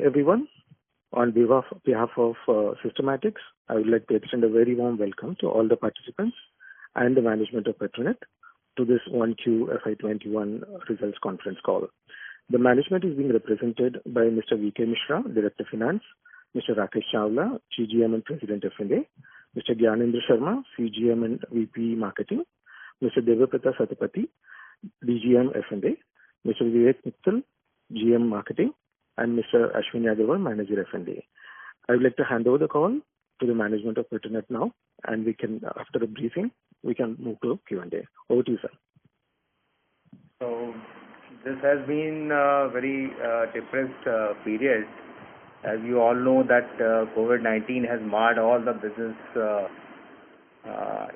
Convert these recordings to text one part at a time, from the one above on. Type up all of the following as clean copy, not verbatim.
morning, everyone. On behalf of Systematics, I would like to extend a very warm welcome to all the participants and the management of Petronet to this 1Q FY21 results conference call. The management is being represented by Mr. V.K. Mishra, Director Finance, Mr. Rakesh Chawla, CGM and President F&A, Mr. Gyanendra Sharma, CGM and VP Marketing, Mr. Devaprata Satapathy, DGM F&A, Mr. Vivek Mittal, GM Marketing, and Mr. Ashwini Agarwal, Manager F&A. I would like to hand over the call to the management of Petronet now, and we can, after a briefing, we can move to Q&A. Over to you, sir. So, this has been a very depressed period. As you all know that COVID-19 has marred all the business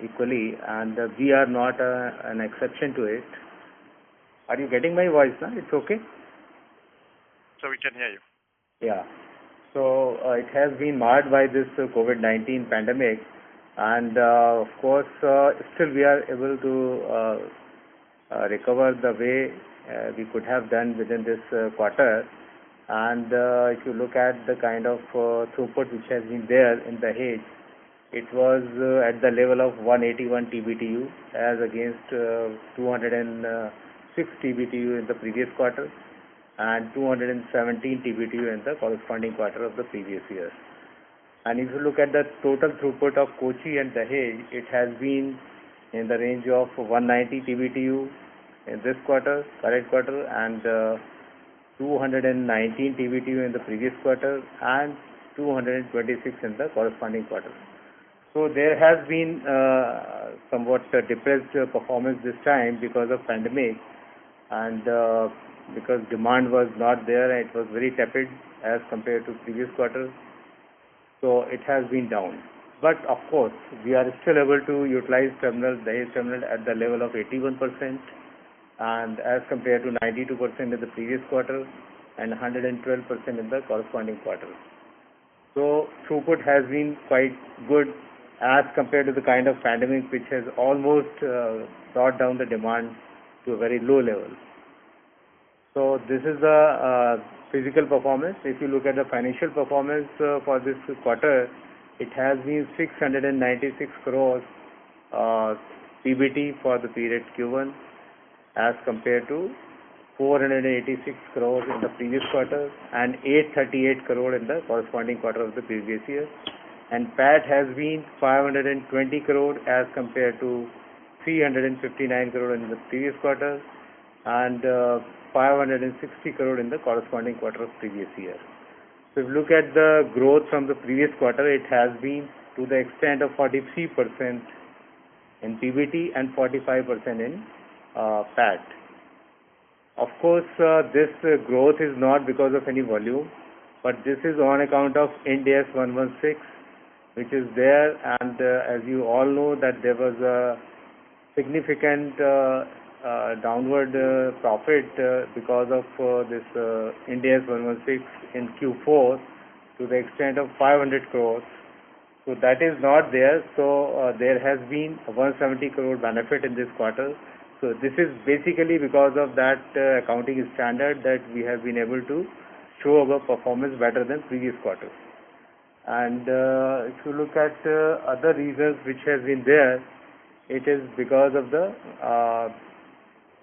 equally, and we are not an exception to it. Are you getting my voice now? It's okay? So we can hear you. Yeah. So it has been marred by this COVID-19 pandemic, and of course, still we are able to recover the way we could have done within this quarter. And if you look at the kind of throughput which has been there in the Dahej, it was at the level of 181 TBTU as against 206 TBTU in the previous quarter and 217 TBTU in the corresponding quarter of the previous year. And if you look at the total throughput of Kochi and Dahej, it has been in the range of 190 TBTU in this current quarter, and 219 TBTU in the previous quarter and 226 in the corresponding quarter. So there has been somewhat depressed performance this time because of pandemic, and because demand was not there, and it was very tepid as compared to previous quarter. So it has been down. But of course, we are still able to utilize Dahej terminal at the level of 81%, and as compared to 92% in the previous quarter and 112% in the corresponding quarter. So throughput has been quite good as compared to the kind of pandemic which has almost brought down the demand to a very low level. So this is the physical performance. If you look at the financial performance for this quarter, it has been 696 crores PBT for the period Q1 as compared to 486 crores in the previous quarter and 838 crore in the corresponding quarter of the previous year. And PAT has been 520 crore as compared to 359 crore in the previous quarter and 560 crore in the corresponding quarter of previous year. So if you look at the growth from the previous quarter, it has been to the extent of 43% in PBT and 45% in PAT. Of course, this growth is not because of any volume, but this is on account of Ind AS 116, which is there, and as you all know that there was a significant downward profit because of this Ind AS 116 in Q4 to the extent of 500 crores. So that is not there. So there has been a 170 crore benefit in this quarter. So this is basically because of that accounting standard that we have been able to show our performance better than previous quarters. And if you look at other reasons which has been there, it is because of the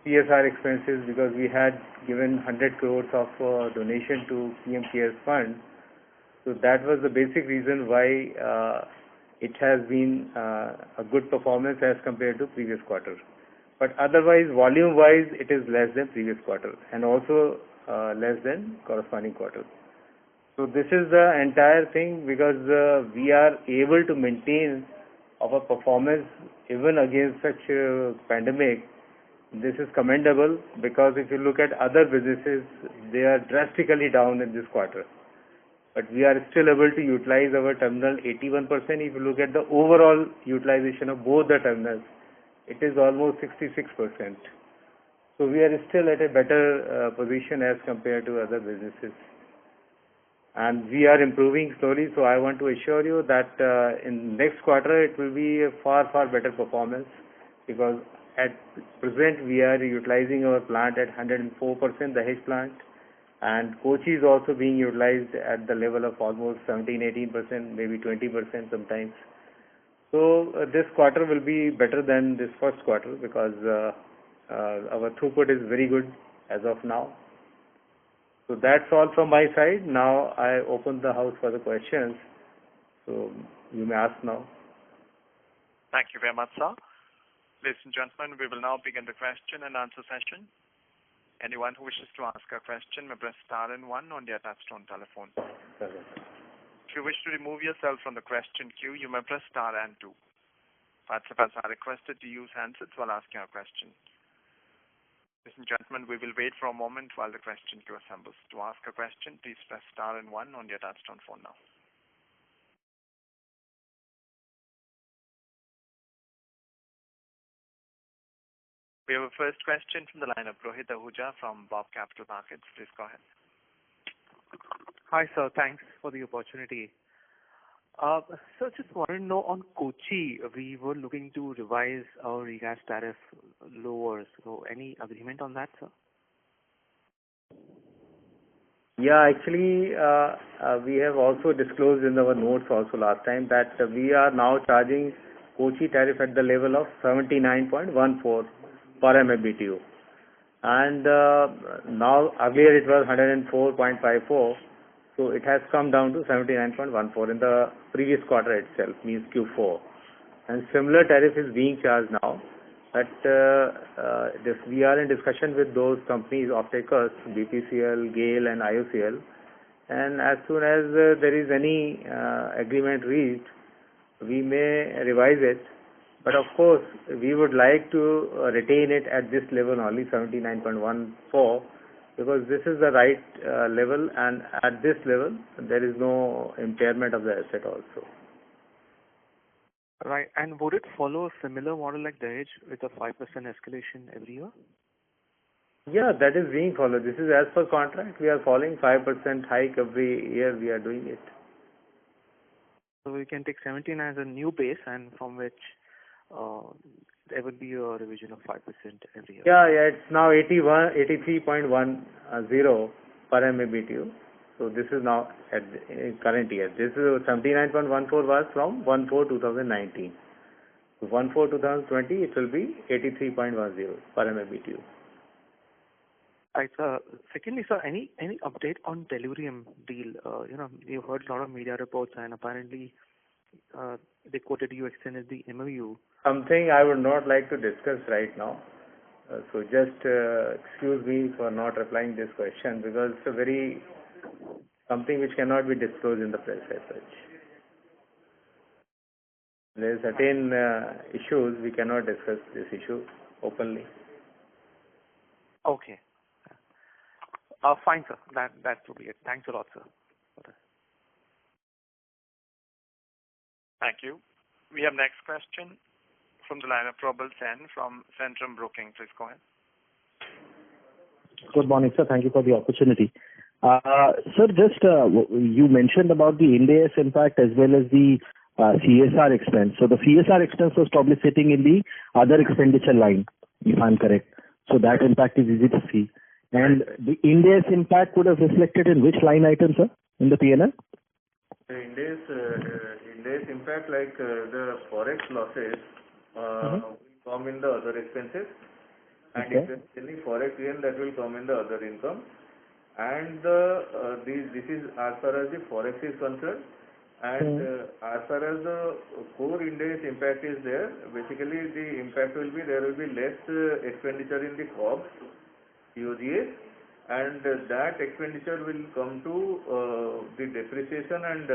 CSR expenses, because we had given 100 crores of donation to PM CARES Fund. So that was the basic reason why it has been a good performance as compared to previous quarter. But otherwise, volume-wise, it is less than previous quarter and also less than corresponding quarter. So this is the entire thing because we are able to maintain our performance even against such a pandemic. This is commendable because if you look at other businesses, they are drastically down in this quarter. But we are still able to utilize our terminal 81%. If you look at the overall utilization of both the terminals, it is almost 66%. So we are still at a better position as compared to other businesses. And we are improving slowly, so I want to assure you that in next quarter it will be a far better performance because at present we are utilizing our plant at 104%, the Dahej plant, And Kochi is also being utilized at the level of almost 17-18%, maybe 20% sometimes. So this quarter will be better than this first quarter because our throughput is very good as of now. So that's all from my side. Now I open the house for the questions. So you may ask now. Thank you very much, sir. Ladies and gentlemen, we will now begin the question and answer session. Anyone who wishes to ask a question may press star and one on their touchtone telephone. If you wish to remove yourself from the question queue, you may press star and two. Participants are requested to use handsets while asking a question. Ladies and gentlemen, we will wait for a moment while the question queue assembles. To ask a question, please press star and one on your touchtone phone now. We have a first question from the line of Rohit Ahuja from Bob Capital Markets. Please go ahead. Hi, sir. Thanks for the opportunity. Sir, just wanted to know on Kochi, we were looking to revise our regas tariff lower. So any agreement on that, sir? Yeah, actually, we have also disclosed in our notes also last time that we are now charging Kochi tariff at the level of 79.14 per MMBTU. And now, earlier it was 104.54, so it has come down to 79.14 in the previous quarter itself, means Q4. And similar tariff is being charged now. But we are in discussion with those companies, off-takers, BPCL, GAIL and IOCL. And as soon as there is any agreement reached, we may revise it. But of course, we would like to retain it at this level only, 79.14, because this is the right level, and at this level, there is no impairment of the asset also. Right. And would it follow a similar model like Dahej with a 5% escalation every year? Yeah, that is being followed. This is as per contract. We are following 5% hike every year. We are doing it. So we can take 17 as a new base, and from which there would be a revision of 5% every year. Yeah, it's now 83.10 per MMBTU. So this is now at the current year. This is 79.14 was from 1/4/2019. So 1/4/2020 it will be 83.10 per MMBTU. Right, sir. Secondly, sir, any update on Tellurium deal? You've heard a lot of media reports, and apparently they quoted you extended the MOU. Something I would not like to discuss right now. So just excuse me for not replying this question, because it's a very something which cannot be disclosed in the press as such. There are certain issues we cannot discuss this issue openly. Okay. Fine, sir. That would be it. Thanks a lot, sir. Thank you. We have next question from the line of Probal Sen from Centrum Broking. Please go ahead. Good morning, sir. Thank you for the opportunity. Sir, just you mentioned about the Ind AS impact as well as the CSR expense. So the CSR expense was probably sitting in the other expenditure line, if I'm correct. So that impact is easy to see. And the Ind AS impact would have reflected in which line item, sir, in the P&L? The Ind AS impact, like the forex losses, will come in the other expenses. And if there is any forex gain, that will come in the other income. And this is as far as the forex is concerned. And as far as the core Ind AS impact is there, basically the impact will be, there will be less expenditure in the COGS, COGS, and that expenditure will come to the depreciation and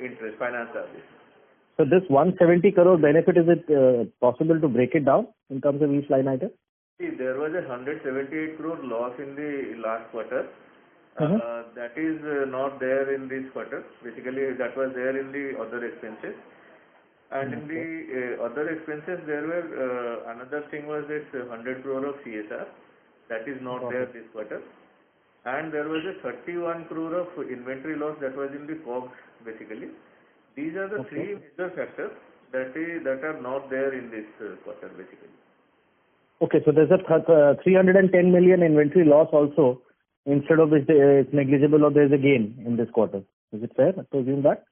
interest, finance charges. So this 170 crore benefit, is it possible to break it down in terms of each line item? See, there was a 178 crore loss in the last quarter. That is not there in this quarter. Basically, that was there in the other expenses. And in the other expenses, there were another thing was this 100 crore of CSR. That is not there this quarter. And there was a 31 crore of inventory loss that was in the COGS, basically. These are the three major factors that are not there in this quarter, basically. Okay, so there's a 310 million inventory loss also instead of it's negligible or there's a gain in this quarter. Is it fair to assume that?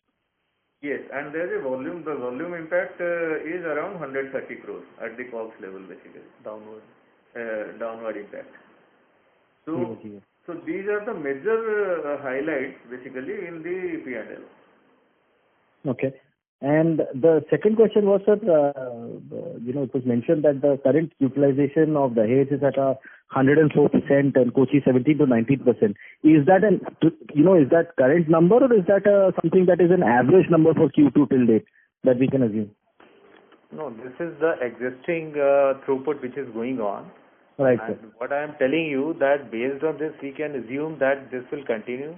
Yes, and there is a volume. The volume impact is around 130 crores at the COGS level, basically. Downward impact. So, Yes. so these are the major highlights, basically, in the P&L. Okay. And the second question was, sir, it was mentioned that the current utilization of the Dahej is at 104% and Kochi 17 to 19%. Is that is that current number, or is that something that is an average number for Q2 till date that we can assume? No, this is the existing throughput which is going on. Right, and sir. what I am telling you that based on this, we can assume that this will continue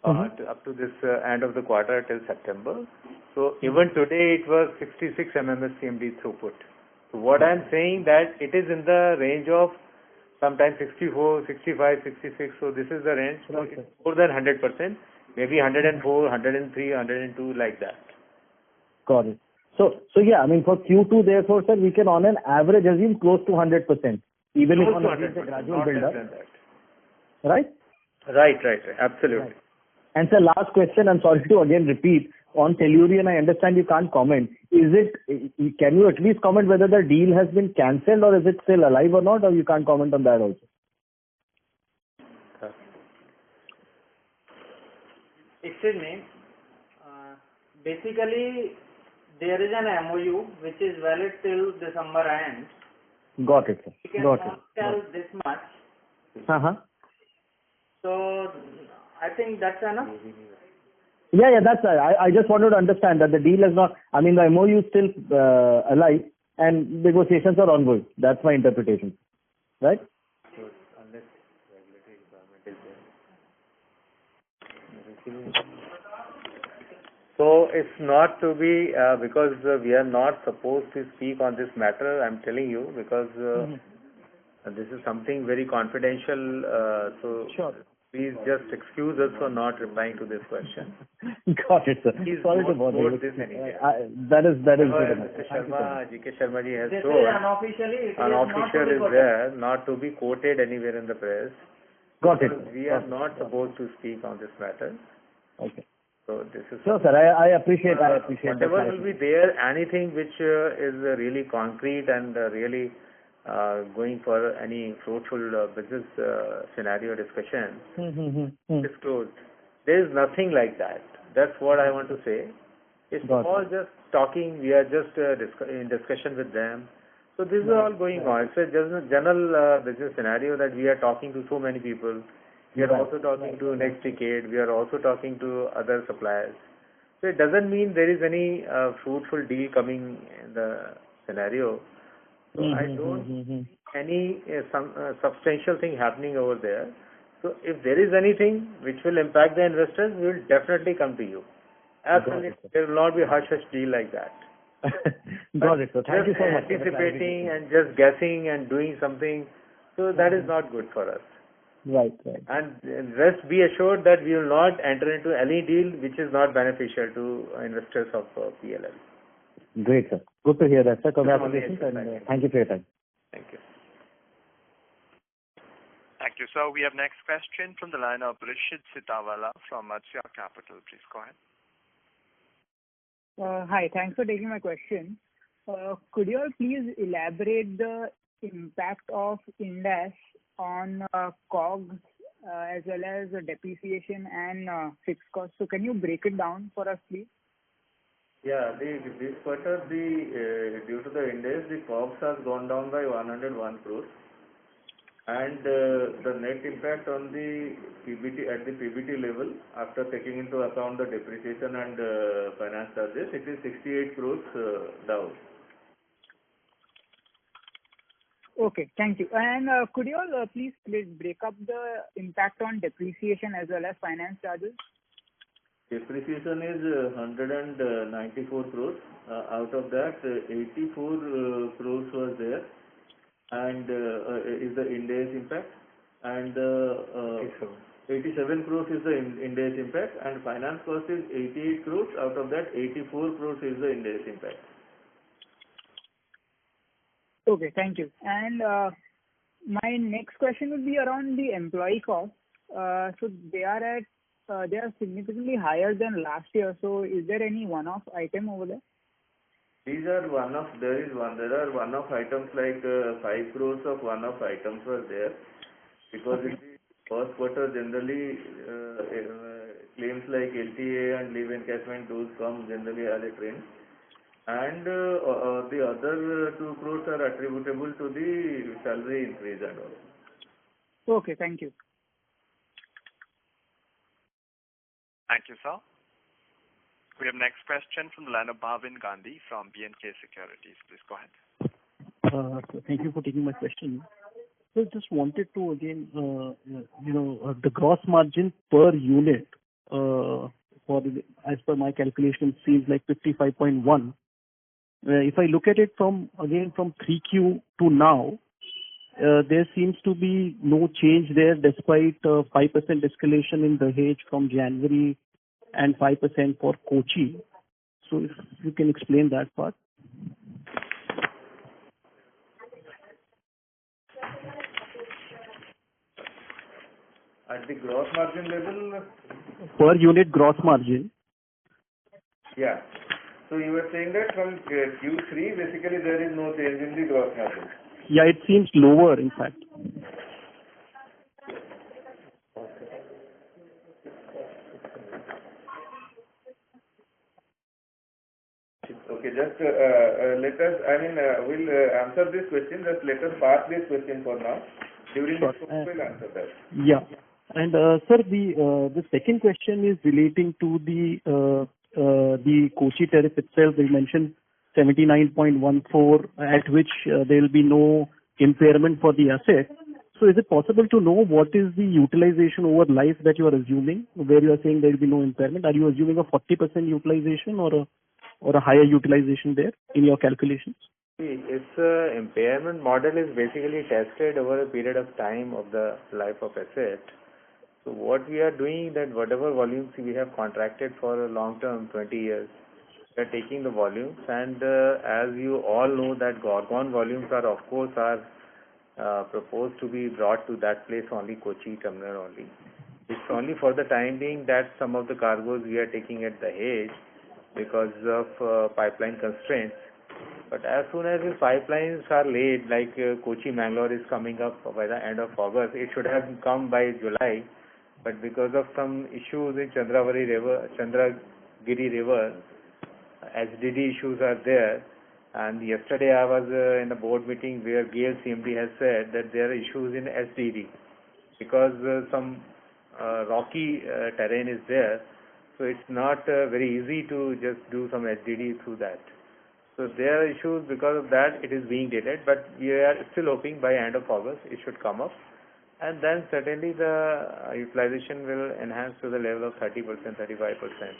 up to this end of the quarter till September. So even today it was 66 MMSCMD throughput. So what I am saying that it is in the range of sometimes 64, 65, 66. So this is the range. So Right, it's more than 100%, maybe 104, 103, 102, like that. Got it. So yeah, I mean, for Q2, therefore, sir, we can on an average assume close to 100%, even if Close on to a 100%, gradual not build less up. than that. Right? Right. Absolutely. Right. And sir, last question, I'm sorry to again repeat, on Tellurian, I understand you can't comment. Can you at least comment whether the deal has been cancelled, or is it still alive or not, or you can't comment on that also? Excuse me. Basically, there is an MOU which is valid till December end. Got it, sir. We can Got not it. tell this much. So I think that's enough. Yeah, that's right. I just wanted to understand that the deal is not, I mean, the MOU is still alive and negotiations are ongoing. That's my interpretation. Right? Unless regulatory requirement is there. So it's not to be, because we are not supposed to speak on this matter, I'm telling you, because this is something very confidential. So Sure. please just excuse us for not replying to this question. Got it, sir. Please Sorry to don't bother quote you. this anywhere. That is good Mr. enough. Thank you so much. G.K. Sharma ji has This told, is unofficially. It is unofficial is not to be there, not to be quoted anywhere in the press. Got it. Because we are not supposed to speak on this matter. Okay. So this is. Sure, sir. I appreciate Whatever that. will be there, anything which is really concrete and really going for any fruitful business scenario discussion is closed. There is nothing like that. That's what I want to say. It's all just talking. We are just in discussion with them. So this is all going on. It's just a general business scenario that we are talking to so many people. We are also talking to next decade. We are also talking to other suppliers. So it doesn't mean there is any fruitful deal coming in the scenario. So I don't see any substantial thing happening over there. So if there is anything which will impact the investors, we will definitely come to you. Absolutely, there will not be a hush-hush deal like that. Got it, sir. Thank you so much. Anticipating and just guessing and doing something, so that is not good for us. Right. And rest be assured that we will not enter into any deal which is not beneficial to investors of PLL. Great, sir. Good to hear that, sir. Congratulations, and thank you for your time. Thank you. Thank you, sir. We have next question from the line of Rishit Sitawala from Matsya Capital. Please go ahead. Hi, thanks for taking my question. Could you all please elaborate the impact of Ind AS on COGS as well as depreciation and fixed costs? So can you break it down for us, please? Yeah, this quarter, due to the Ind AS, the COGS has gone down by 101 crores. And the net impact on the PBT at the PBT level, after taking into account the depreciation and finance charges, it is 68 crores down. Okay, thank you. And could you all please break up the impact on depreciation as well as finance charges? Depreciation is 194 crores. Out of that, 84 crores was there, and is the Ind AS impact, and 87 crores is the Ind AS impact, and finance cost is 88 crores. Out of that, 84 crores is the Ind AS impact. Okay, thank you. And my next question would be around the employee cost. So they are significantly higher than last year. So is there any one-off item over there? There are one-off items like 5 crores of one-off items were there, because in the first quarter generally claims like LTA and leave encashment, those come generally as a trend, and the other 2 crores are attributable to the salary increase and all. Okay, thank you. Thank you, sir. We have next question from the line of Bhavin Gandhi from B&K Securities. Please go ahead. So thank you for taking my question. So just wanted to again, the gross margin per unit, as per my calculation, seems like 55.1. If I look at it from 3Q to now, there seems to be no change there despite 5% escalation in Dahej from January and 5% for Kochi. So if you can explain that part. At the gross margin level? Per unit gross margin. Yeah. So you were saying that from Q3, basically there is no change in the gross margin. Yeah, it seems lower in fact. Okay, just let us, we'll answer this question. Just let us park this question for now. During the show, we'll answer that. Yeah. And sir, the second question is relating to the Kochi tariff itself. They mentioned 79.14, at which there will be no impairment for the asset. So is it possible to know what is the utilization over life that you are assuming, where you are saying there will be no impairment? Are you assuming a 40% utilization or a higher utilization there in your calculations? See, its impairment model is basically tested over a period of time of the life of asset. So what we are doing, that whatever volumes we have contracted for a long term, 20 years, we are taking the volumes, and as you all know that Gorgon volumes are of course proposed to be brought to that place only, Kochi terminal only. It's only for the time being that some of the cargoes we are taking at Dahej because of pipeline constraints. But as soon as the pipelines are laid, like Kochi-Mangalore is coming up by the end of August, it should have come by July. But because of some issues in Chandragiri River, HDD issues are there. And yesterday I was in a board meeting where GAIL CMD has said that there are issues in SDD because some rocky terrain is there. So it's not very easy to just do some SDD through that. So there are issues because of that. It is being delayed, but we are still hoping by end of August it should come up. And then certainly the utilization will enhance to the level of 30%, 35%.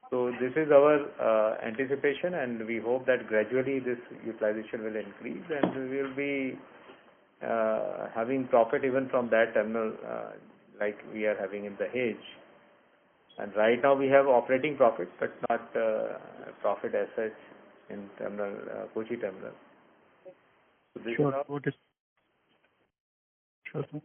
So this is our anticipation, and we hope that gradually this utilization will increase, and we will be having profit even from that terminal like we are having in Dahej. And right now we have operating profit, but not profit as such in terminal, Kochi terminal. So this sure. Sure, sir.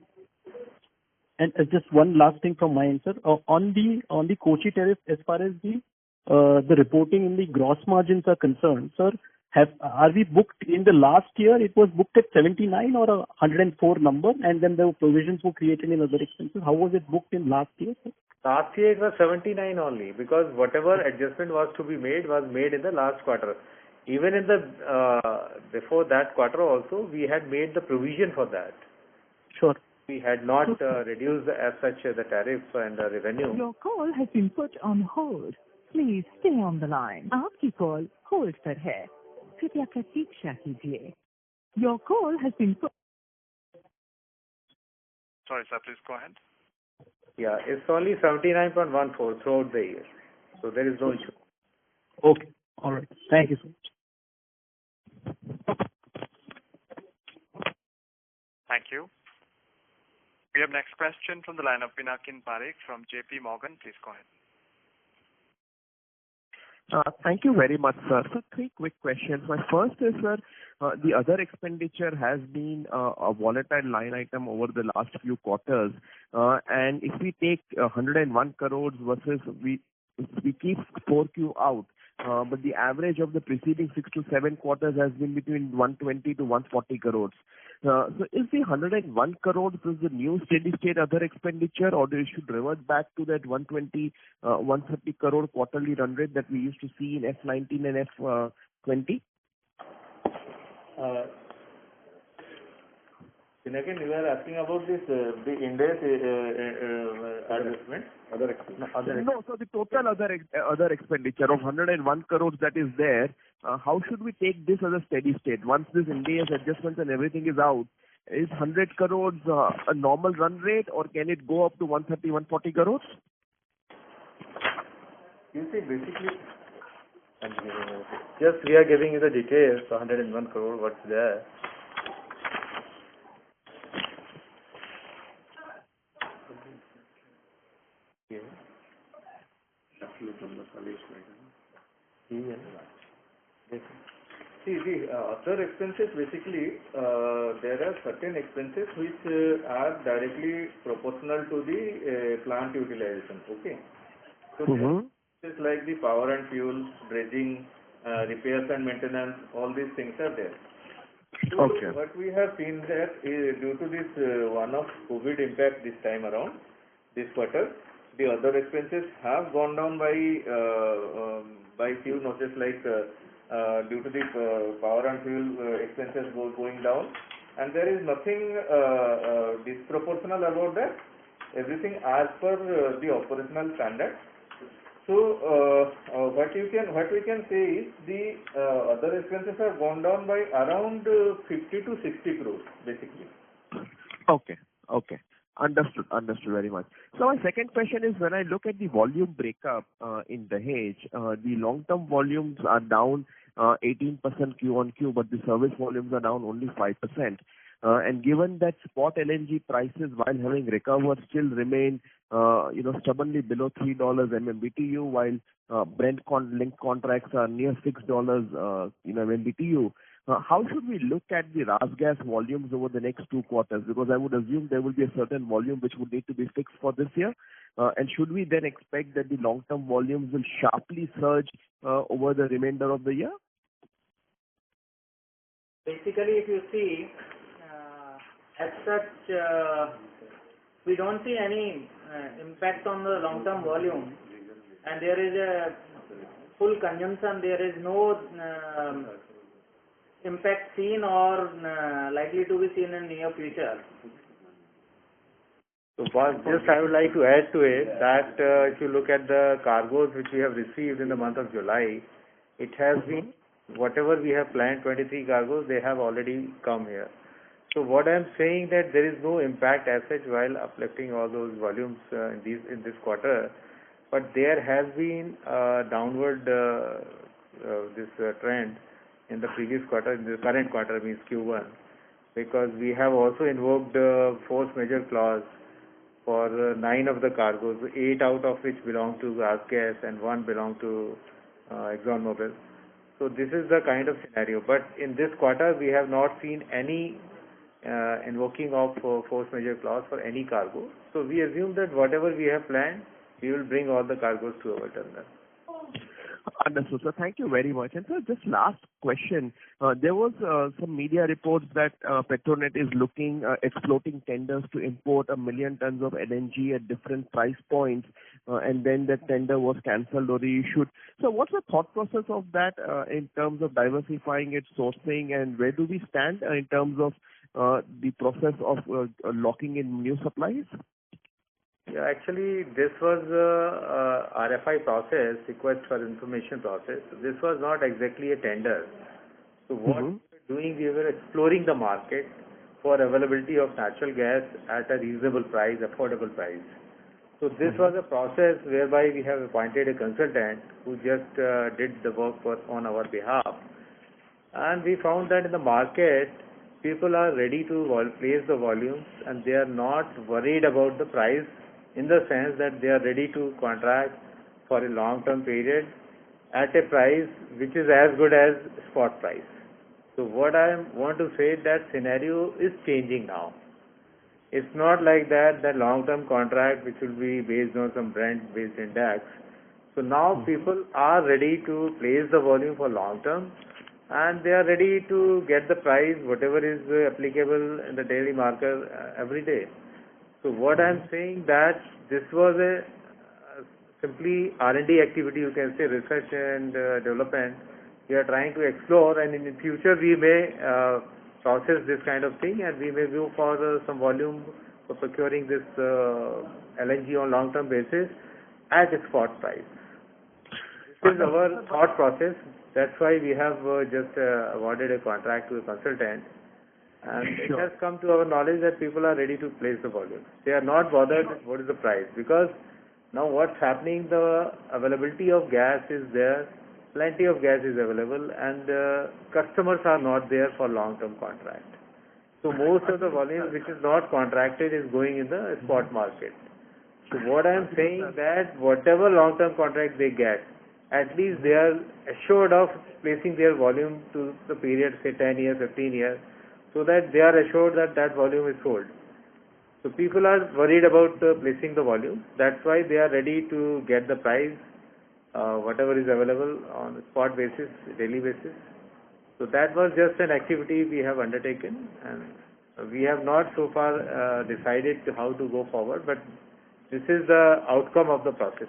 And just one last thing from my end, sir. On the Kochi tariff, as far as the reporting in the gross margins are concerned, sir, are we booked in the last year? It was booked at 79 or 104 number, and then the provisions were created in other expenses. How was it booked in last year, sir? Last year it was 79 only, because whatever adjustment was to be made was made in the last quarter. Even in the before that quarter also, we had made the provision for that. Sure. We had not reduced as such the tariff and the revenue. Your call has been put on hold. Please stay on the line. आपकी call hold पर है. कृपया प्रतीक्षा कीजिए. Your call has been put. Sorry, sir, please go ahead. Yeah, it's only 79.14 throughout the year. So there is no issue. Okay. All right. Thank you so much. Thank you. We have next question from the line of Pinakin Parekh from JP Morgan. Please go ahead. Thank you very much, sir. So three quick questions. My first is, sir, the other expenditure has been a volatile line item over the last few quarters. And if we take 101 crores versus we keep 4Q out, but the average of the preceding 6 to 7 quarters has been between 120 to 140 crores. So is the 101 crores is the new steady state other expenditure, or we should revert back to that 120, 130 crore quarterly run rate that we used to see in F19 and F20? Again, you are asking about this the index adjustment. No, so the total other expenditure of 101 crores that is there, how should we take this as a steady state? Once this index adjustments and everything is out, is 100 crores a normal run rate, or can it go up to 130, 140 crores? You see, basically, just we are giving you the details, 101 crore, what's there. See, the other expenses, basically, there are certain expenses which are directly proportional to the plant utilization. Okay. So, it's like the power and fuel, dredging, repairs and maintenance, all these things are there. So what we have seen that is due to this one-off COVID impact this time around, this quarter, the other expenses have gone down by few notches, like due to the power and fuel expenses going down, and there is nothing disproportional about that. Everything as per the operational standard. So what we can say is the other expenses have gone down by around 50 to 60 crores, basically. Okay. Understood very much. So my second question is, when I look at the volume breakup in Dahej, the long-term volumes are down 18% Q on Q, but the service volumes are down only 5%. And given that spot LNG prices, while having recovered, still remain stubbornly below $3 MMBTU, while Brent linked contracts are near $6 MMBTU. How should we look at the RasGas volumes over the next 2 quarters? Because I would assume there will be a certain volume which would need to be fixed for this year. And should we then expect that the long-term volumes will sharply surge over the remainder of the year? Basically, if you see, as such, we don't see any impact on the long-term volume, and there is a full consumption. There is no impact seen or likely to be seen in near future. So just I would like to add to it that if you look at the cargoes which we have received in the month of July, it has been whatever we have planned, 23 cargoes, they have already come here. So what I am saying that there is no impact as such while uplifting all those volumes in this quarter, but there has been a downward trend in the previous quarter, in the current quarter, means Q1, because we have also invoked force majeure clause for 9 of the cargoes, 8 out of which belong to RasGas and 1 belong to ExxonMobil. So this is the kind of scenario. But in this quarter, we have not seen any invoking of force majeure clause for any cargo. So we assume that whatever we have planned, we will bring all the cargoes to our terminal. Understood, sir. Thank you very much. And sir, just last question. There was some media reports that Petronet is exploring tenders to import 1 million tons of LNG at different price points, and then that tender was cancelled or reissued. So what's the thought process of that in terms of diversifying its sourcing, and where do we stand in terms of the process of locking in new supplies? Yeah, actually, this was a RFI process, request for information process. This was not exactly a tender. So what we were doing, we were exploring the market for availability of natural gas at a reasonable price, affordable price. So this was a process whereby we have appointed a consultant who just did the work on our behalf. And we found that in the market, people are ready to place the volumes, and they are not worried about the price, in the sense that they are ready to contract for a long-term period at a price which is as good as spot price. So what I want to say, that scenario is changing now. It's not like that long-term contract which will be based on some Brent-based index. So now people are ready to place the volume for long-term, and they are ready to get the price whatever is applicable in the daily market every day. So what I'm saying, that this was a simply R&D activity, you can say, research and development. We are trying to explore, and in the future we may process this kind of thing, and we may go for some volume for procuring this LNG on long-term basis at a spot price. This is our thought process. That's why we have just awarded a contract to a consultant, and it has come to our knowledge that people are ready to place the volume. They are not bothered with what is the price, because now what's happening, the availability of gas is there, plenty of gas is available, and customers are not there for long-term contract. So most of the volume which is not contracted is going in the spot market. So what I am saying, that whatever long-term contract they get, at least they are assured of placing their volume to the period, say 10 years, 15 years, so that they are assured that that volume is sold. So people are worried about placing the volume. That's why they are ready to get the price, whatever is available on a spot basis, daily basis. So that was just an activity we have undertaken, and we have not so far decided how to go forward, but this is the outcome of the process.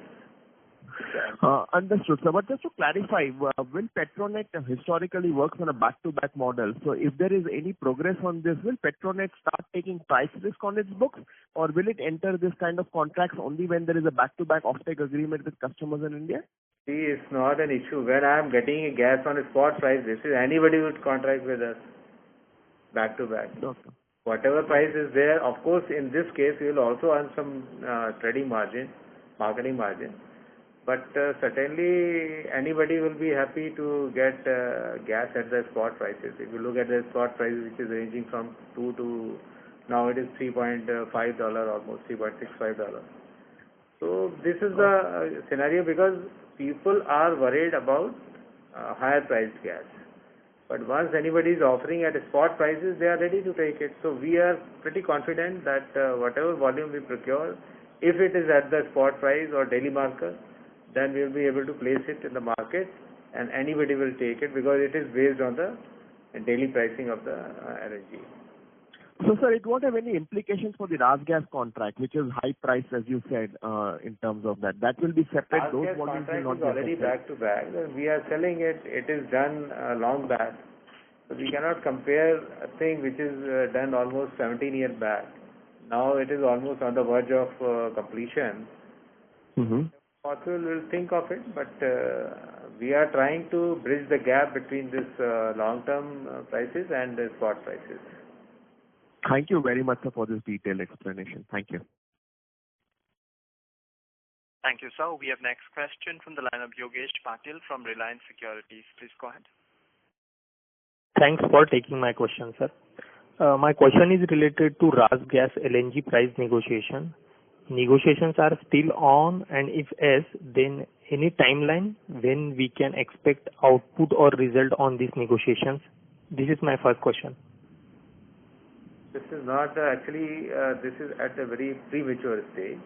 Understood, sir. But just to clarify, will Petronet historically works on a back-to-back model? So if there is any progress on this, will Petronet start taking price risk on its books, or will it enter this kind of contracts only when there is a back-to-back offtake agreement with customers in India? See, it's not an issue. When I am getting a gas on a spot price basis, anybody would contract with us back-to-back. Okay. Whatever price is there, of course, in this case, we will also earn some trading margin, marketing margin. But certainly anybody will be happy to get gas at the spot prices. If you look at the spot price, which is ranging from $2 to now it is $3.5, almost $3.65. So this is the scenario, because people are worried about higher priced gas. But once anybody is offering at spot prices, they are ready to take it. So we are pretty confident that whatever volume we procure, if it is at the spot price or daily marker, then we will be able to place it in the market, and anybody will take it, because it is based on the daily pricing of the LNG. So, sir, it won't have any implications for the RasGas contract, which is high price, as you said, in terms of that. That will be separate. Those RasGas volumes contract will not is be already affected. back to back. We are selling it. It is done long back. So we cannot compare a thing which is done almost 17 years back. Now it is almost on the verge of completion. Possible we'll think of it, but we are trying to bridge the gap between this long-term prices and the spot prices. Thank you very much, sir, for this detailed explanation. Thank you. Thank you, sir. We have next question from the line of Yogesh Patil from Reliance Securities. Please go ahead. Thanks for taking my question, sir. My question is related to RasGas LNG price negotiation. Negotiations are still on, and if yes, then any timeline when we can expect output or result on these negotiations? This is my first question. This is not actually, this is at a very premature stage.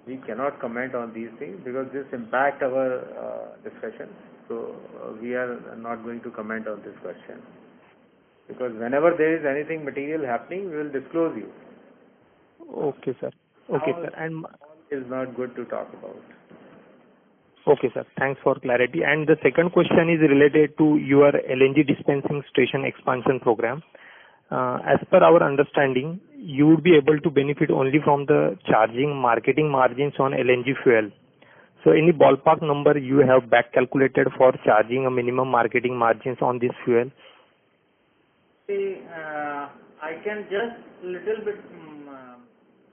We cannot comment on these things because this impact our discussion. So we are not going to comment on this question. Because whenever there is anything material happening, we will disclose you. Okay, sir. Okay, sir. And is not good to talk about. Okay, sir. Thanks for clarity. And the second question is related to your LNG dispensing station expansion program. As per our understanding, you would be able to benefit only from the charging marketing margins on LNG fuel. So any ballpark number you have back calculated for charging a minimum marketing margins on this fuel? See, I can just little bit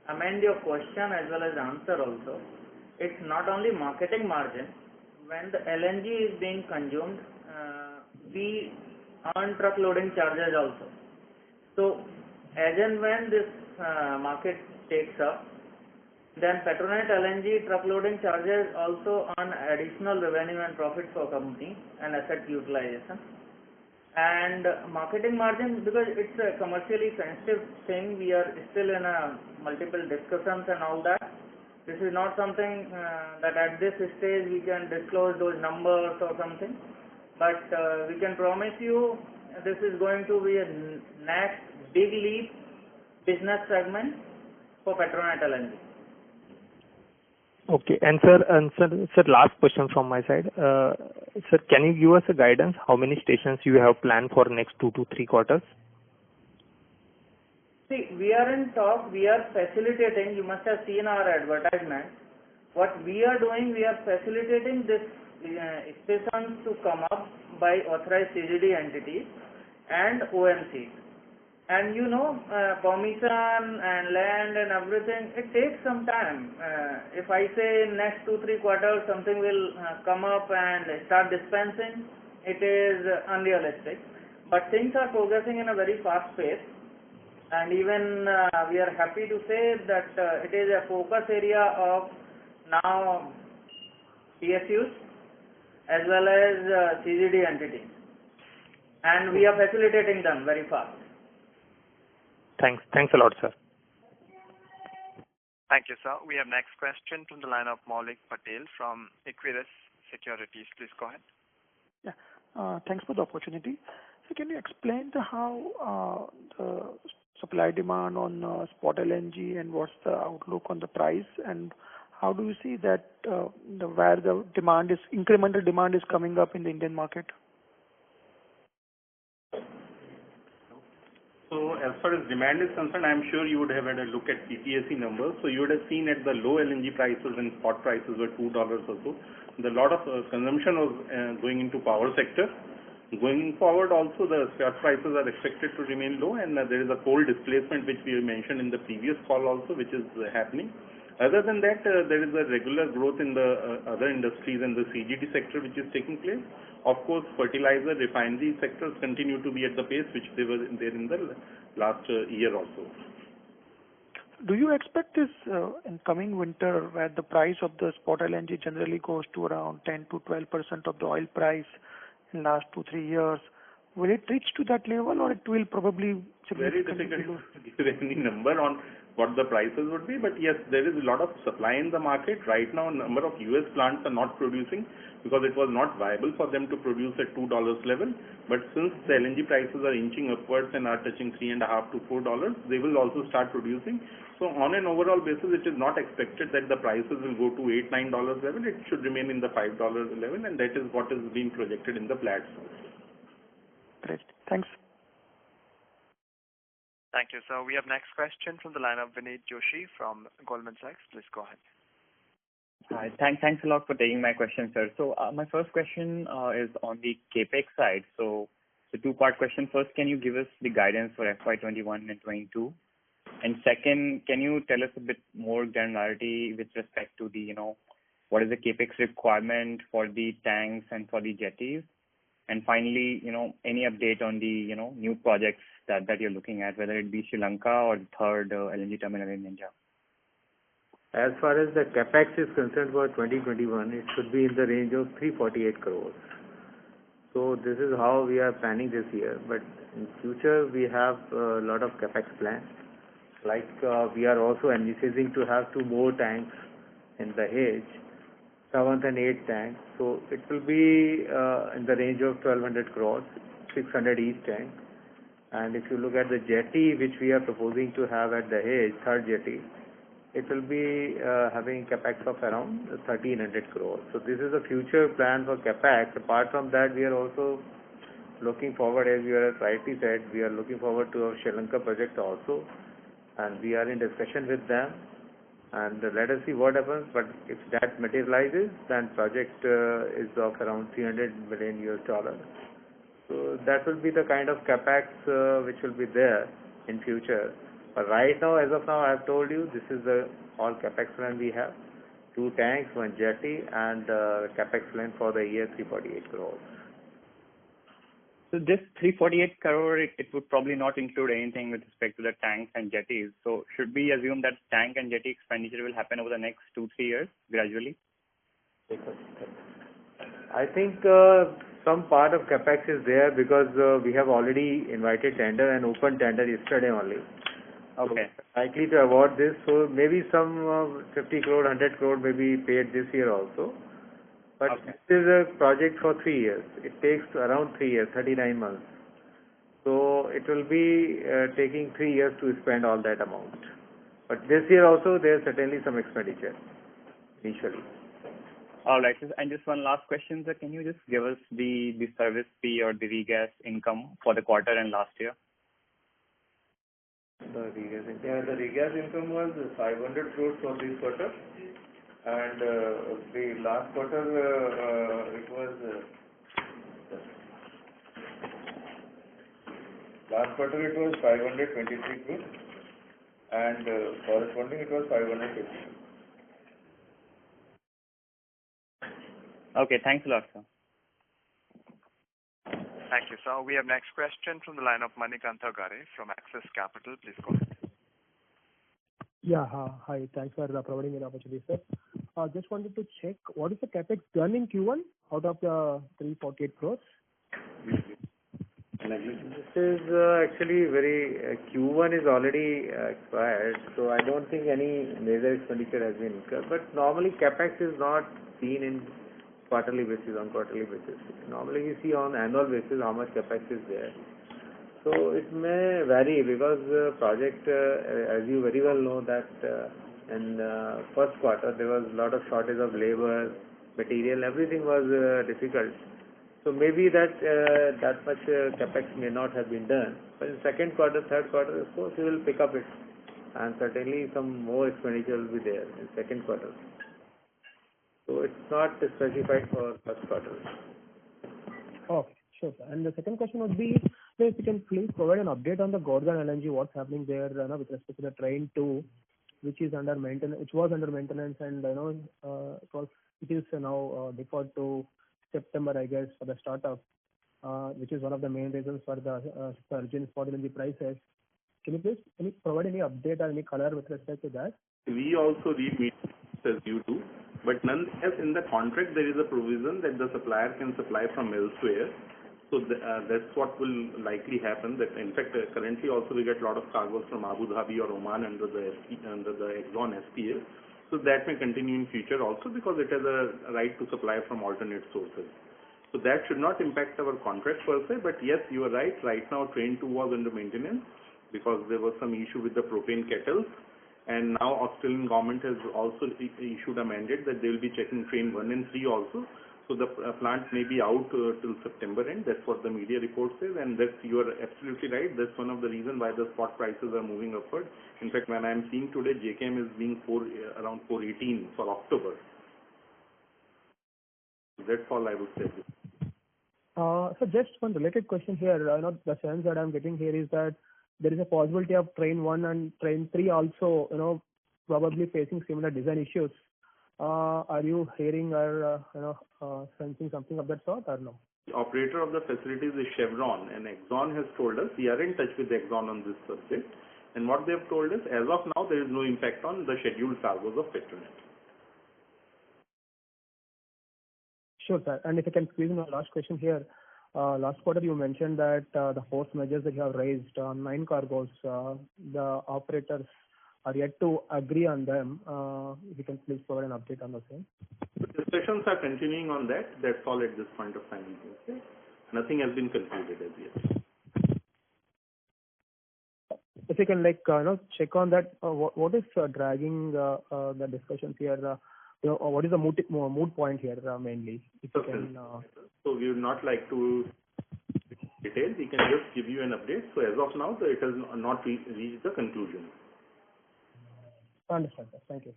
amend your question as well as answer also. It's not only marketing margin. When the LNG is being consumed, we earn truck loading charges also. So as and when this market takes up, Then Petronet LNG truck loading charges also earn additional revenue and profit for company and asset utilization. And marketing margin, because it's a commercially sensitive thing, we are still in a multiple discussions and all that. This is not something that at this stage we can disclose those numbers or something. But we can promise you this is going to be a next big leap business segment for Petronet LNG. Okay. And sir, last question from my side. Sir, can you give us a guidance how many stations you have planned for next 2 to 3 quarters? See, we are in talk, we are facilitating, you must have seen our advertisement. What we are doing, we are facilitating this stations to come up by authorized CGD entities and OMCs. And you know, permission and land and everything, it takes some time. If I say in next 2-3 quarters something will come up and start dispensing, it is unrealistic. But things are progressing in a very fast pace. And even we are happy to say that it is a focus area of now PSUs as well as CGD entities. And we are facilitating them very fast. Thanks a lot, sir. Thank you, sir. We have next question from the line of Maulik Patel from Equirus Securities. Please go ahead. Yeah. Thanks for the opportunity. So can you explain how the supply demand on spot LNG and what's the outlook on the price, and how do you see that where the demand is, incremental demand is coming up in the Indian market? So as far as demand is concerned, I'm sure you would have had a look at PPAC numbers. So you would have seen at the low LNG prices and spot prices were $2 or so. A lot of consumption was going into power sector. Going forward also the spot prices are expected to remain low, and there is a coal displacement which we mentioned in the previous call also, which is happening. Other than that, there is a regular growth in the other industries and the CGD sector which is taking place. Of course, fertilizer, refinery sectors continue to be at the pace which they were there in the last year or so. Do you expect this in coming winter, where the price of the spot LNG generally goes to around 10 to 12% of the oil price in last 2-3 years? Will it reach to that level, or it will probably very difficult to give any number on what the prices would be, but yes, there is a lot of supply in the market. Right now, a number of US plants are not producing because it was not viable for them to produce at $2 level. But since the LNG prices are inching upwards and are touching $3.5 to $4, they will also start producing. So on an overall basis, it is not expected that the prices will go to $8-9 level. It should remain in the $5 level, and that is what is being projected in the Platts. Great. Thanks. Thank you, sir. We have next question from the line of Vineet Joshi from Goldman Sachs. Please go ahead. Hi. Thanks a lot for taking my question, sir. So my first question is on the capex side. So the two-part question. First, can you give us the guidance for FY21 and 22? And second, can you tell us a bit more granularity with respect to the, what is the capex requirement for the tanks and for the jetties? And finally, any update on the, new projects that you're looking at, whether it be Sri Lanka or the third LNG terminal in India? As far as the capex is concerned for 2021, it should be in the range of 348 crores. So this is how we are planning this year. But in future, we have a lot of capex plans. Like we are also envisaging to have 2 more tanks in the Dahej, 7th and 8th tanks. So it will be in the range of 1200 crores, 600 each tank. And if you look at the jetty which we are proposing to have at the Dahej, third jetty, it will be having capex of around 1300 crores. So this is a future plan for capex. Apart from that, we are also looking forward, as you have rightly said, we are looking forward to our Sri Lanka project also. And we are in discussion with them. And let us see what happens. But if that materializes, then project is of around $300 million. So that will be the kind of capex which will be there in future. But right now, as of now, I have told you, this is the all capex plan we have. 2 tanks, 1 jetty, and capex plan for the year 348 crores. So this 348 crore, it would probably not include anything with respect to the tanks and jetties. So should we assume that tank and jetty expenditure will happen over the next 2-3 years gradually? I think some part of capex is there because we have already invited tender and opened tender yesterday only. Okay. So likely to award this, so maybe some 50 crore, 100 crore may be paid this year also. But Okay. this is a project for 3 years. It takes around 3 years, 39 months. So it will be taking 3 years to spend all that amount. But this year also there is certainly some expenditure initially. All right. And just one last question, sir. Can you just give us the service fee or the regas income for the quarter and last year? The regas income. Yeah, the regas income was 500 crores for this quarter, and the last quarter it was last quarter it was 523 crores, and corresponding it was 550 crores. Okay. Thanks a lot, sir. Thank you, sir. We have next question from the line of Manikantha Garre from Axis Capital. Please go ahead. Yeah. Hi. Thanks for providing me the opportunity, sir. Just wanted to check, what is the capex done in Q1 out of the 348 crores? This is actually very Q1 is already expired, so I don't think any major expenditure has been incurred. But normally capex is not seen in quarterly basis, on quarterly basis. Normally we see on annual basis how much capex is there. So it may vary because project, as you very well know, that in first quarter there was a lot of shortage of labor, material, everything was difficult. So maybe that much capex may not have been done. But in second quarter, third quarter, of course, we will pick up it, and certainly some more expenditure will be there in second quarter. So it's not specified for first quarter. Okay, sure, sir. And the second question would be, if you can please provide an update on the Gorgon LNG, what's happening there with respect to the train 2, which is under maintenance, which was under maintenance, and it is now deferred to September, I guess, for the startup, which is one of the main reasons for the surge in spot LNG prices. Can you please provide any update or any color with respect to that? We also read media as you do, but nonetheless in the contract there is a provision that the supplier can supply from elsewhere. So that's what will likely happen. That in fact currently also we get a lot of cargoes from Abu Dhabi or Oman under the Exxon SPA. So that may continue in future also because it has a right to supply from alternate sources. So that should not impact our contract per se. But yes, you are right. Right now train 2 was under maintenance because there was some issue with the propane kettles. And now Australian government has also issued a mandate that they will be checking train 1 and 3 also. So the plant may be out till September end. That's what the media report says, and that you are absolutely right. That's one of the reasons why the spot prices are moving upward. In fact, when I'm seeing today, JKM is being around 418 for October. That's all I would say. So just one related question here. The sense that I'm getting here is that there is a possibility of train 1 and train 3 also, probably facing similar design issues. Are you hearing or sensing something of that sort or no? The operator of the facilities is Chevron, and Exxon has told us, we are in touch with Exxon on this subject, and what they have told us, as of now, there is no impact on the scheduled cargoes of Petronet. Sure, sir. And if I can squeeze in a last question here. Last quarter you mentioned that the force measures that you have raised on 9 cargoes, the operators are yet to agree on them. If you can please provide an update on the same. The discussions are continuing on that. That's all at this point of time. Okay? Nothing has been concluded as yet. If you can check on that, what is dragging the discussions here? What is the mood point here mainly? If you can. So we would not like to detail. We can just give you an update. So as of now, it has not reached the conclusion. Understand, sir. Thank you.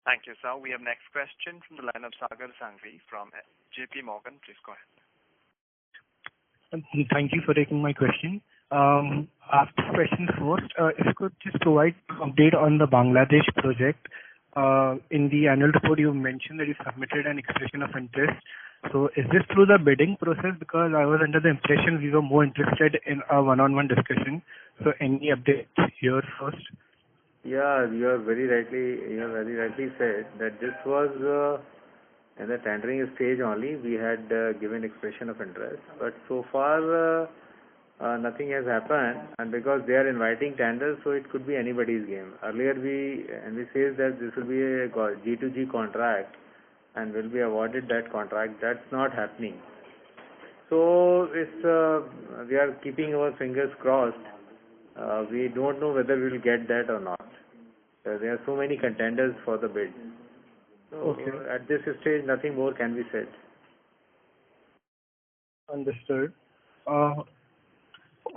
Thank you, sir. We have next question from the line of Sagar Sangvi from JP Morgan. Please go ahead. Thank you for taking my question. After question first, if you could just provide an update on the Bangladesh project. in the annual report you mentioned that you submitted an expression of interest. So is this through the bidding process? Because I was under the impression we were more interested in a one-on-one discussion. So any updates here first? Yeah, you have very rightly said that this was in the tendering stage only. We had given expression of interest, but so far nothing has happened, and because they are inviting tenders, so it could be anybody's game. Earlier we says that this will be a G2G contract and will be awarded that contract. That's not happening. So we are keeping our fingers crossed. We don't know whether we will get that or not. There are so many contenders for the bid. So Okay. at this stage, nothing more can be said. Understood.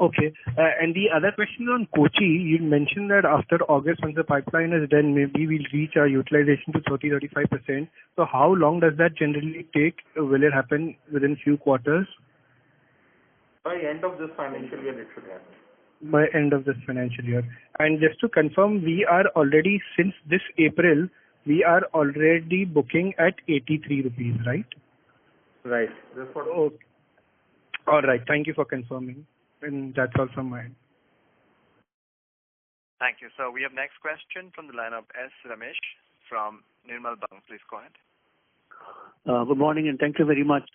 Okay. And the other question on Kochi, you mentioned that after August, once the pipeline is done, maybe we'll reach our utilization to 30-35%. So how long does that generally take? Will it happen within few quarters? By end of this financial year, it should happen. By end of this financial year. And just to confirm, we are already, since this April, we are already booking at 83 rupees, right? Right. That's what. Okay. All right. Thank you for confirming. And that's all from my end. Thank you. So we have next question from the line of S. Ramesh from Nirmal Bang. Please go ahead. Good morning, and thank you very much.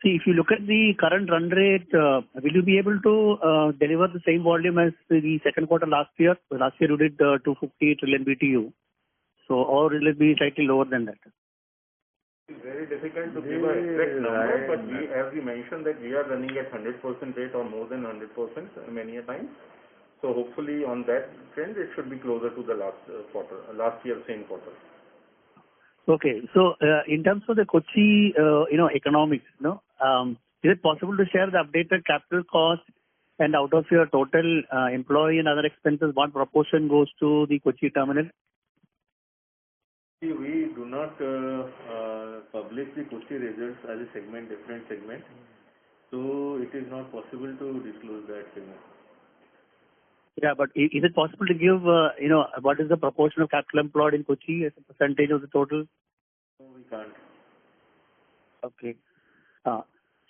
See, if you look at the current run rate, will you be able to deliver the same volume as the second quarter last year? Last year you did 250 trillion BTU. So, or will it be slightly lower than that? It's very difficult to give an exact number, but as we mentioned that we are running at 100% rate or more than 100% many a times. So hopefully on that trend, it should be closer to the last year same quarter. Okay. So, in terms of the Kochi, economics, is it possible to share the updated capital cost, and out of your total employee and other expenses, what proportion goes to the Kochi terminal? See, we do not publish the Kochi results as a segment, different segment. So it is not possible to disclose that segment. Yeah, but is it possible to give, what is the proportion of capital employed in Kochi as a percentage of the total? No, we can't. Okay.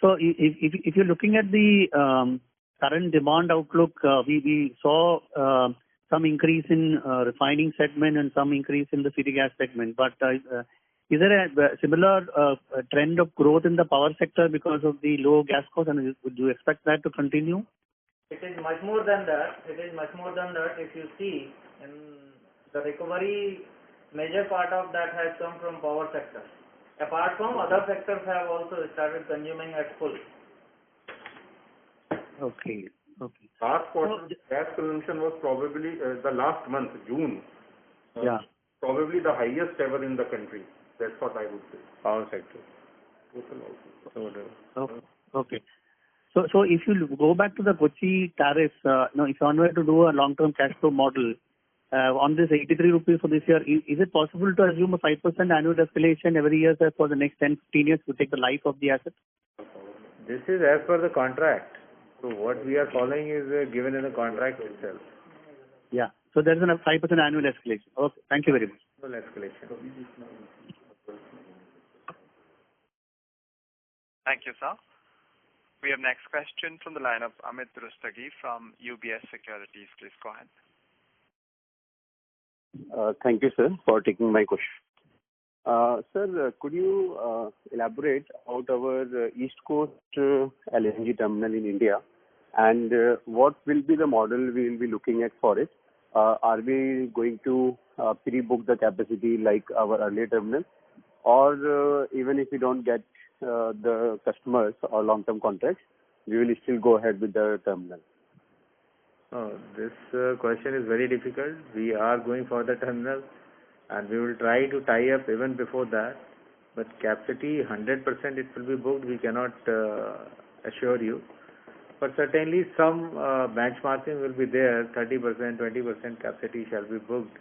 So if you're looking at the current demand outlook, we saw some increase in refining segment and some increase in the city gas segment. But is there a similar trend of growth in the power sector because of the low gas cost, and would you expect that to continue? It is much more than that. If you see, in the recovery, major part of that has come from power sector. Apart from other sectors have also started consuming at full. Okay. Last quarter, gas consumption was probably the last month, June. Yeah. Probably the highest ever in the country. That's what I would say. Power sector. Total also. Okay. So if you go back to the Kochi tariffs, if you were to do a long-term cash flow model on this 83 rupees for this year, is it possible to assume a 5% annual escalation every year for the next 10-15 years to take the life of the asset? This is as per the contract. So what we are following is given in the contract itself. Yeah. So there is a 5% annual escalation. Okay. Thank you very much. Annual escalation. Thank you, sir. We have next question from the line of Amit Rustagi from UBS Securities. Please go ahead. Thank you, sir, for taking my question. Sir, could you elaborate about our East Coast LNG terminal in India, and what will be the model we will be looking at for it? Are we going to pre-book the capacity like our earlier terminal, or even if we don't get the customers or long-term contracts, we will still go ahead with the terminal? This question is very difficult. We are going for the terminal, and we will try to tie up even before that. But capacity 100% it will be booked. We cannot assure you. But certainly some benchmarking will be there. 30%, 20% capacity shall be booked,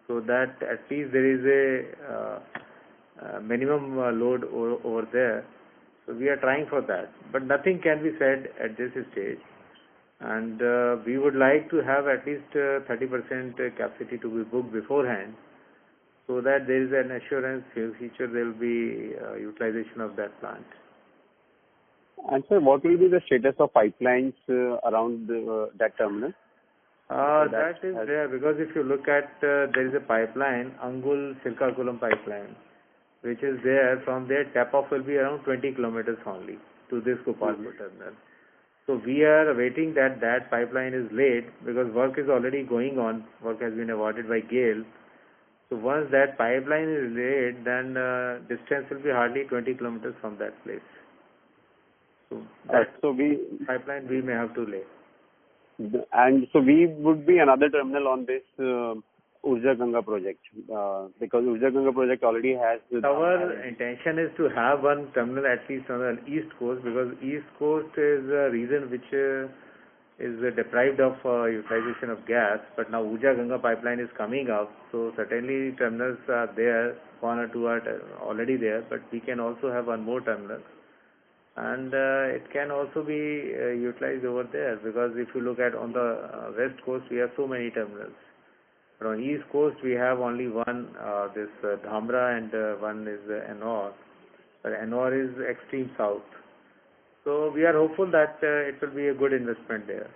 so that at least there is a minimum load over there. So we are trying for that. But nothing can be said at this stage. And we would like to have at least 30% capacity to be booked beforehand, so that there is an assurance in future there will be utilization of that plant. And sir, what will be the status of pipelines around that terminal? That is there, because if you look at there is a pipeline, Angul-Srikakulam pipeline, which is there. From there, tap off will be around 20 kilometers only to this Gopalpur terminal. So we are awaiting that pipeline is laid, because work is already going on. Work has been awarded by GAIL. So once that pipeline is laid, then distance will be hardly 20 kilometers from that place. So that pipeline we may have to lay. And so we would be another terminal on this Urja Ganga project, because Urja Ganga project already has. Our intention is to have one terminal at least on the east coast, because east coast is a region which is deprived of utilization of gas. But now Urja Ganga pipeline is coming up, so certainly terminals are there. One or two are already there, but we can also have one more terminal. And it can also be utilized over there, because if you look at on the west coast, we have so many terminals. But on east coast, we have only one, this Dhamra, and one is Ennore. But Ennore is extreme south. So we are hopeful that it will be a good investment there.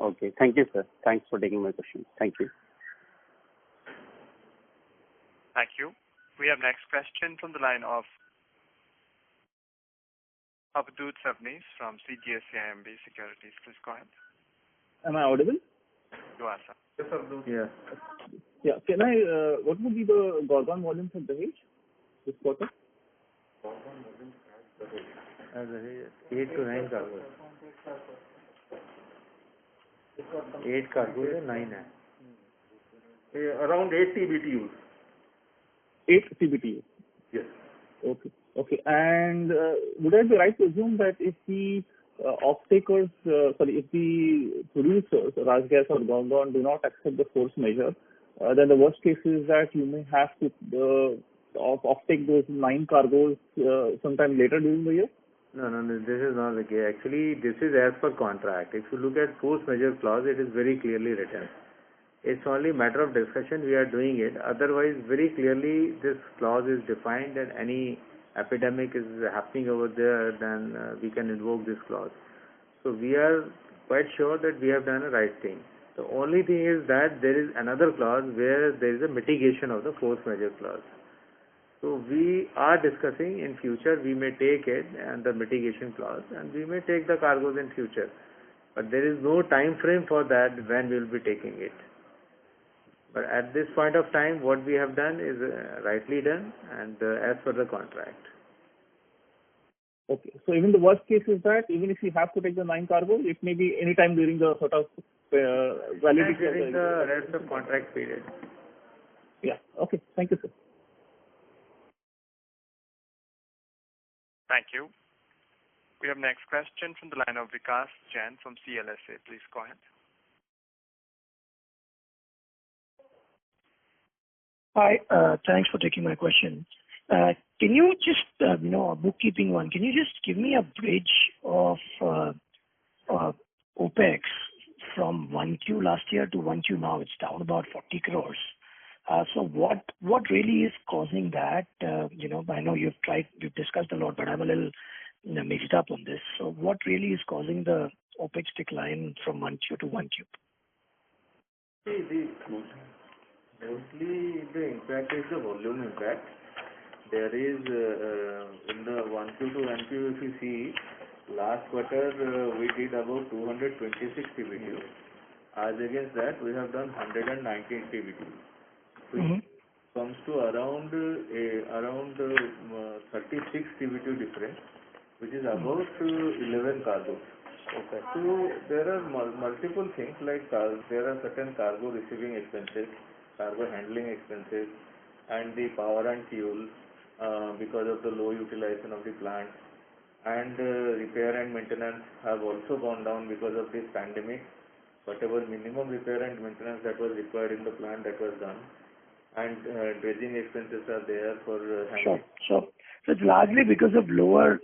Okay. Thank you, sir. Thanks for taking my question. Thank you. Thank you. We have next question from the line of Abdul Sabnis from CGS-CIMB Securities. Please go ahead. Am I audible? You are, sir. Yes, Abdul. Yeah. Yeah. Can I, what would be the Gorgon volumes at Dahej this quarter? As 8 to 9 cargoes. 8 cargoes and 9 Around 8 TBTUs. 8 TBTU? Yes. Okay. Okay. And would I be right to assume that if the off-takers, if the producers, RasGas or Gorgon, do not accept the force majeure, then the worst case is that you may have to off-take those 9 cargoes sometime later during the year? No, this is not the case. Actually, this is as per contract. If you look at force majeure clause, it is very clearly written. It's only a matter of discussion we are doing it. Otherwise, very clearly this clause is defined, that any epidemic is happening over there, then we can invoke this clause. So we are quite sure that we have done the right thing. The only thing is that there is another clause where there is a mitigation of the force majeure clause. So we are discussing in future, we may take it and the mitigation clause, and we may take the cargoes in future. But there is no time frame for that when we will be taking it. But at this point of time, what we have done is rightly done and as per the contract. Okay. So even the worst case is that even if you have to take the 9 cargoes, it may be any time during the sort of validity. During the rest of contract period. Yeah. Okay. Thank you, sir. Thank you. We have next question from the line of Vikas Jain from CLSA. Please go ahead. Hi, thanks for taking my question. Can you just, a bookkeeping one, can you just give me a bridge of OPEX from 1Q last year to 1Q now? It's down about 40 crores. So what really is causing that? I know you've discussed a lot, but I'm a little mixed up on this. So what really is causing the OPEX decline from 1Q to 1Q? Mostly the impact is the volume impact. There is in the 1Q to 1Q, if you see, last quarter we did about 226 TBTU. As against that, we have done 119 TBTU. Which comes to around 36 TBTU difference, which is about 11 cargoes. Okay. So there are multiple things like there are certain cargo receiving expenses, cargo handling expenses, and the power and fuel because of the low utilization of the plant, and repair and maintenance have also gone down because of this pandemic. Whatever minimum repair and maintenance that was required in the plant, that was done, and dredging expenses are there for handling. Sure. So it's largely because of lower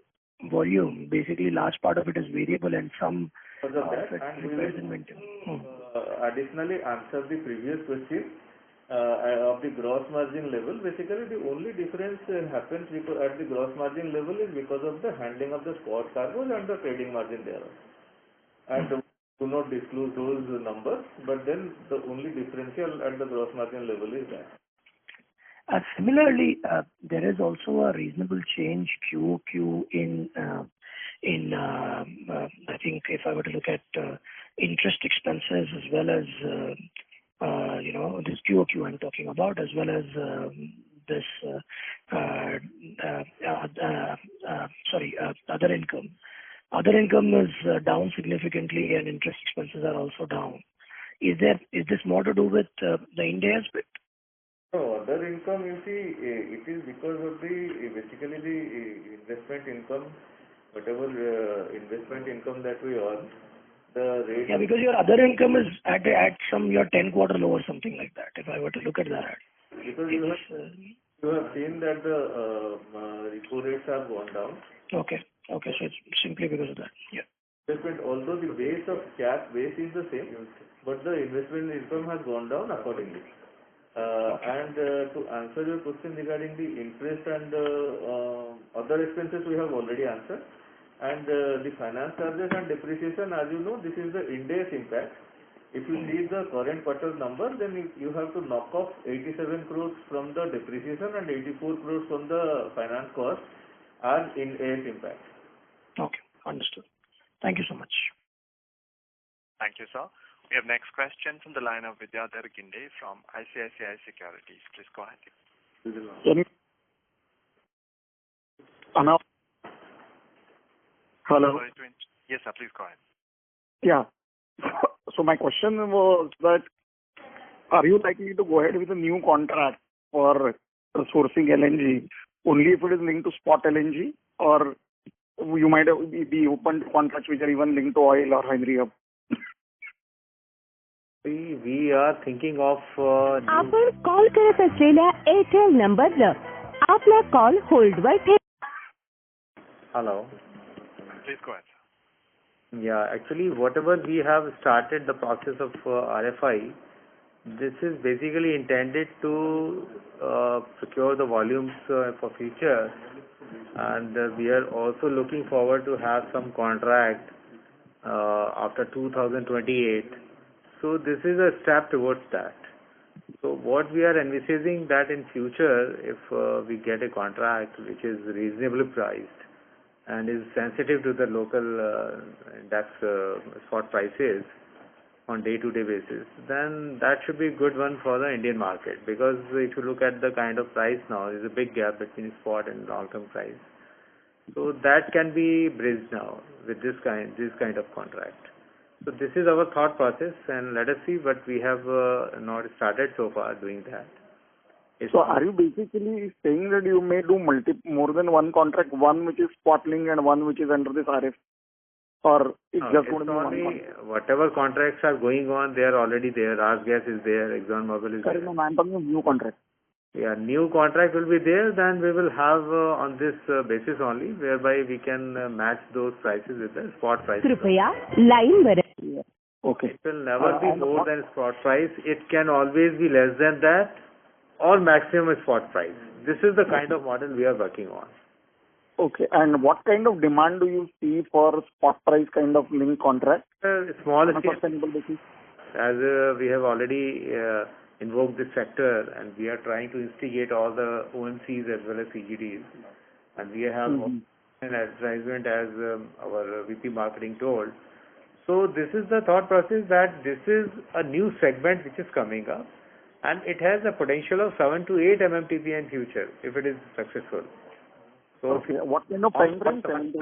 volume. Basically, large part of it is variable and some because of that, and we will additionally answer the previous question of the gross margin level. Basically, the only difference happens because at the gross margin level is because of the handling of the spot cargoes and the trading margin thereof. And do not disclose those numbers, but then the only differential at the gross margin level is that. Similarly, there is also a reasonable change QOQ in I think if I were to look at interest expenses as well as this QOQ I'm talking about, as well as this other income. Other income is down significantly and interest expenses are also down. Is this more to do with the Ind AS bit? So other income, you see, it is because of basically the investment income, whatever investment income that we earn, the rate. Yeah, because your other income is at your 10-quarter low or something like that, if I were to look at that. Because you have seen that the repo rates have gone down. Okay, so it's simply because of that. Yeah. Investment, although the base of cash base is the same, but the investment income has gone down accordingly. And to answer your question regarding the interest and other expenses, we have already answered. And the finance charges and depreciation, as you know, this is the Ind AS impact. If you see the current quarter number, then you have to knock off 87 crores from the depreciation and 84 crores from the finance cost as Ind AS impact. Okay, understood. Thank you so much. Thank you, sir. We have next question from the line of Vidyadhar Ginde from ICICI Securities. Please go ahead. Hello. Yes, sir. Please go ahead. Yeah. So my question was that, are you likely to go ahead with a new contract for sourcing LNG only if it is linked to spot LNG, or you might be open to contracts which are even linked to oil or Henry Hub? We are thinking of आपण call करत असलेल्या एअरटेल नंबरला आपला call होल्डवर ठेवा. Hello. Please go ahead. Yeah, actually, whatever we have started the process of RFI, this is basically intended to procure the volumes for future, and we are also looking forward to have some contract after 2028. So this is a step towards that. So what we are envisaging that in future, if we get a contract which is reasonably priced and is sensitive to the local index spot prices on day-to-day basis, then that should be a good one for the Indian market. Because if you look at the kind of price now, there is a big gap between spot and long-term price. So that can be bridged now with this kind of contract. So this is our thought process, and let us see, but we have not started so far doing that. So are you basically saying that you may do more than one contract, one which is spot link and one which is under this RF? Or it's just going to be one contract? Whatever contracts are going on, they are already there. RasGas is there, ExxonMobil is there. No, I'm talking of new contract. Yeah, new contract will be there, then we will have on this basis only, whereby we can match those prices with the spot price. कृपया line were. Okay. It will never be more than spot price. It can always be less than that, or maximum spot price. This is the kind of model we are working on. Okay. And what kind of demand do you see for spot price kind of link contract? Small on a scale. sustainable basis? As we have already invoked this sector, and we are trying to instigate all the OMCs as well as CGDs. And we have an advertisement, as our VP Marketing told. So this is the thought process, that this is a new segment which is coming up, and it has a potential of 7 to 8 MMTP in future if it is successful. So what kind of time frame?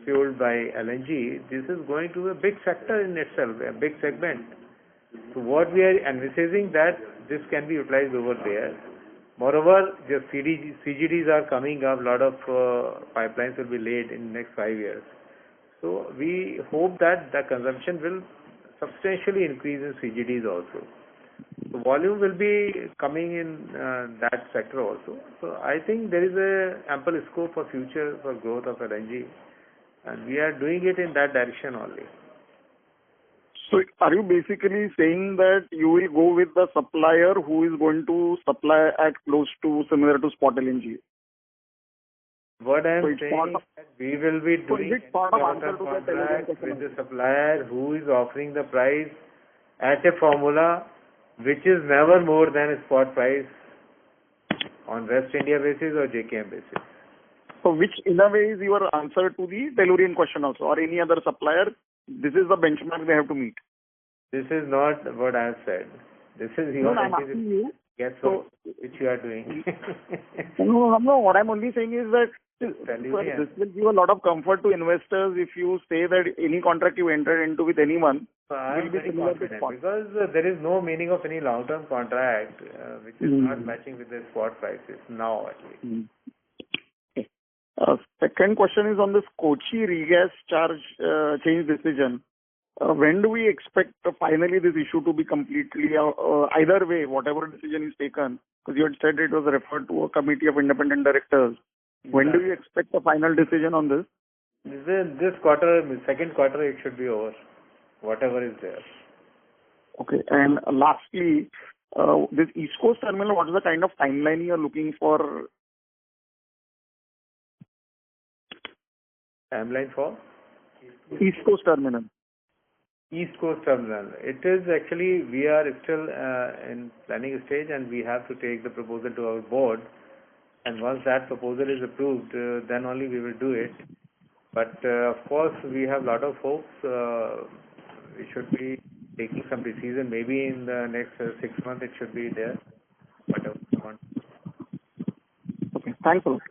Fueled by LNG, this is going to be a big sector in itself, a big segment. So what we are envisaging, that this can be utilized over there. Moreover, the CGDs are coming up, a lot of pipelines will be laid in the next 5 years. So we hope that the consumption will substantially increase in CGDs also. The volume will be coming in that sector also. So I think there is a ample scope for future for growth of LNG, and we are doing it in that direction only. So are you basically saying that you will go with the supplier who is going to supply at close to similar to spot LNG? What I am So it's saying part is of- that we will be So doing is it part of any answer to the contract Tellurian with question? the supplier who is offering the price at a formula which is never more than a spot price on West India basis or JKM basis. So which in a way is your answer to the Tellurian question also, or any other supplier? This is the benchmark they have to meet. This is not what I have said. This is No, your I'm asking you. guess So- which you are doing. No. What I'm only saying is that Tellurian. this will give a lot of comfort to investors if you say that any contract you enter into with anyone So I will am be very similar to confident spot. because there is no meaning of any long-term contract which is not matching with the spot prices now at least. Second question is on this Kochi regas charge change decision. When do we expect finally this issue to be completely, either way, whatever decision is taken, because you had said it was referred to a committee of independent directors. When do you expect the final decision on this? This quarter, second quarter, it should be over, whatever is there. Okay. And lastly, this East Coast terminal, what is the kind of timeline you are looking for? Timeline for? East Coast terminal. East Coast Terminal. It is actually, we are still in planning stage and we have to take the proposal to our board. And once that proposal is approved, then only we will do it. But of course, we have a lot of hopes. We should be taking some decision. Maybe in the next 6 months it should be there. Whatever we want. Okay. Thanks a lot.